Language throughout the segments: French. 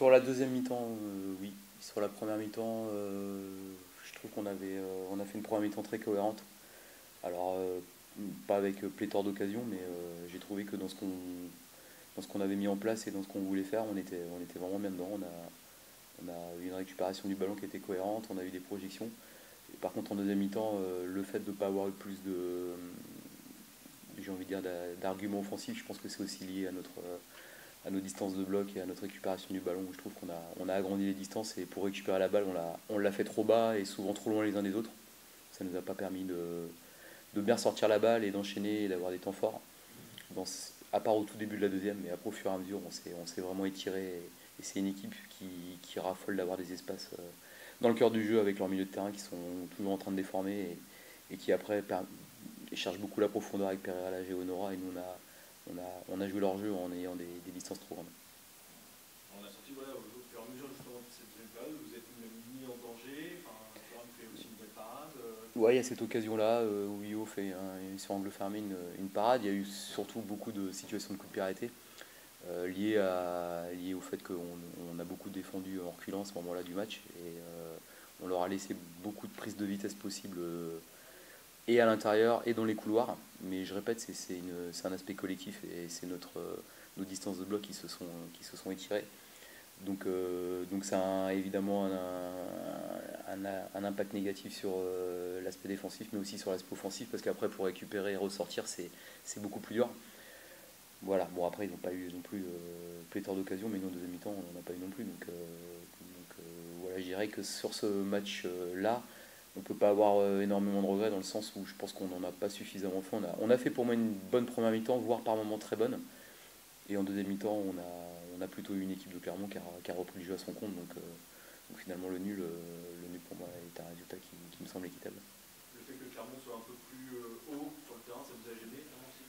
Sur la deuxième mi-temps, oui. Sur la première mi-temps, je trouve on a fait une première mi-temps très cohérente. Alors, pas avec pléthore d'occasions, mais j'ai trouvé que dans ce qu'on avait mis en place et dans ce qu'on voulait faire, on était vraiment bien dedans. On a eu une récupération du ballon qui était cohérente, on a eu des projections. Et par contre, en deuxième mi-temps, le fait de ne pas avoir eu plus j'ai envie de dire, d'arguments offensifs, je pense que c'est aussi lié à nos distances de bloc et à notre récupération du ballon. Où je trouve on a agrandi les distances et pour récupérer la balle, on l'a fait trop bas et souvent trop loin les uns des autres. Ça ne nous a pas permis de bien sortir la balle et d'enchaîner et d'avoir des temps forts. À part au tout début de la deuxième, mais après au fur et à mesure, on s'est vraiment étiré. Et c'est une équipe qui raffole d'avoir des espaces dans le cœur du jeu avec leurs milieux de terrain qui sont toujours en train de déformer et qui après cherchent beaucoup la profondeur avec Pereira, Lager et Honora. Et nous, on a joué leur jeu en ayant des distances trop grandes. On a senti, voilà, au fur et à mesure justement de cette deuxième période, vous êtes mis en danger, enfin, Thuram fait aussi une belle parade. Ouais, il y a cette occasion-là où Io fait sur angle fermé une parade. Il y a eu surtout beaucoup de situations de coup de pied arrêté liées au fait qu'on a beaucoup défendu en reculant à ce moment-là du match. Et on leur a laissé beaucoup de prises de vitesse possibles et à l'intérieur et dans les couloirs. Mais je répète, c'est un aspect collectif et c'est nos distances de bloc qui se sont étirées. Donc ça a évidemment un impact négatif sur l'aspect défensif, mais aussi sur l'aspect offensif, parce qu'après, pour récupérer et ressortir, c'est beaucoup plus dur. Voilà, bon après, ils n'ont pas eu non plus pléthore d'occasions, mais nous, en deuxième mi-temps, on n'en a pas eu non plus. Voilà, je dirais que sur ce match-là, on ne peut pas avoir énormément de regrets, dans le sens où je pense qu'on n'en a pas suffisamment fait. On a fait pour moi une bonne première mi-temps, voire par moments très bonne. Et en deuxième mi-temps, on a plutôt eu une équipe de Clermont qui a repris le jeu à son compte. Donc finalement, le nul pour moi est un résultat qui me semble équitable. Le fait que Clermont soit un peu plus haut sur le terrain, ça vous a gêné aussi?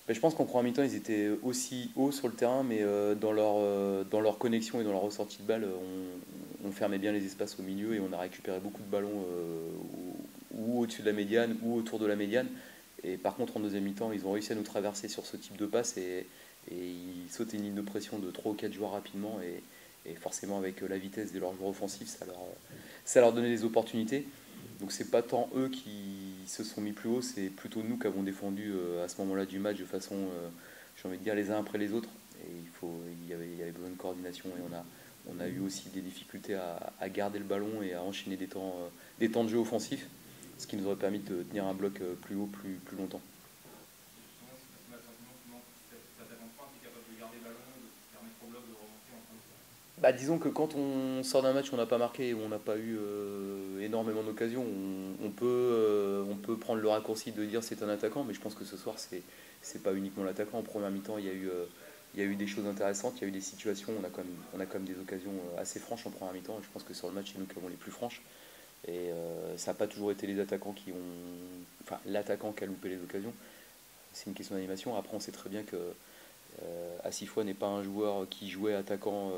Mais je pense qu'en première mi-temps, ils étaient aussi hauts sur le terrain, mais dans leur connexion et dans leur ressortie de balle, on fermait bien les espaces au milieu et on a récupéré beaucoup de ballons ou au-dessus de la médiane ou autour de la médiane. Et par contre, en deuxième mi-temps, ils ont réussi à nous traverser sur ce type de passe et ils sautaient une ligne de pression de 3 ou 4 joueurs rapidement. Et forcément, avec la vitesse de leurs joueurs offensifs, ça leur donnait des opportunités. Donc c'est pas tant eux qui se sont mis plus haut, c'est plutôt nous qui avons défendu à ce moment-là du match de façon, j'ai envie de dire, les uns après les autres. Et il y avait besoin de coordination et on a eu aussi des difficultés à garder le ballon et à enchaîner des temps de jeu offensifs, ce qui nous aurait permis de tenir un bloc plus haut plus longtemps. Justement, c'est parce qu'on a le sentiment que cet attaquant de pointe est capable de garder le ballon, de permettre au bloc de remonter en fin de temps. Bah, disons que quand on sort d'un match où on n'a pas marqué, où on n'a pas eu énormément d'occasions, on peut prendre le raccourci de dire c'est un attaquant, mais je pense que ce soir c'est pas uniquement l'attaquant. En première mi-temps, il y a eu des choses intéressantes, il y a eu des situations, on a quand même des occasions assez franches en première mi-temps, et je pense que sur le match, c'est nous qui avons les plus franches. Et ça n'a pas toujours été les attaquants enfin l'attaquant qui a loupé les occasions. C'est une question d'animation. Après, on sait très bien que Asifwa n'est pas un joueur qui jouait attaquant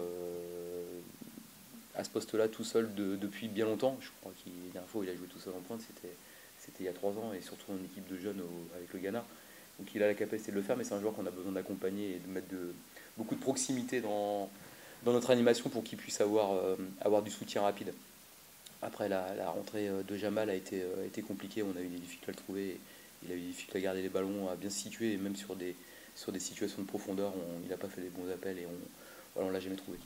à ce poste-là tout seul depuis bien longtemps. Je crois qu'il la dernière fois où il a joué tout seul en pointe, c'était il y a 3 ans, et surtout en équipe de jeunes avec le Ghana. Donc il a la capacité de le faire, mais c'est un joueur qu'on a besoin d'accompagner et de mettre beaucoup de proximité dans notre animation pour qu'il puisse avoir du soutien rapide. Après, la rentrée de Jamal a été compliquée, on a eu des difficultés à le trouver. Il a eu des difficultés à garder les ballons, à bien se situer, et même sur des situations de profondeur, il n'a pas fait des bons appels et voilà, on l'a jamais trouvé.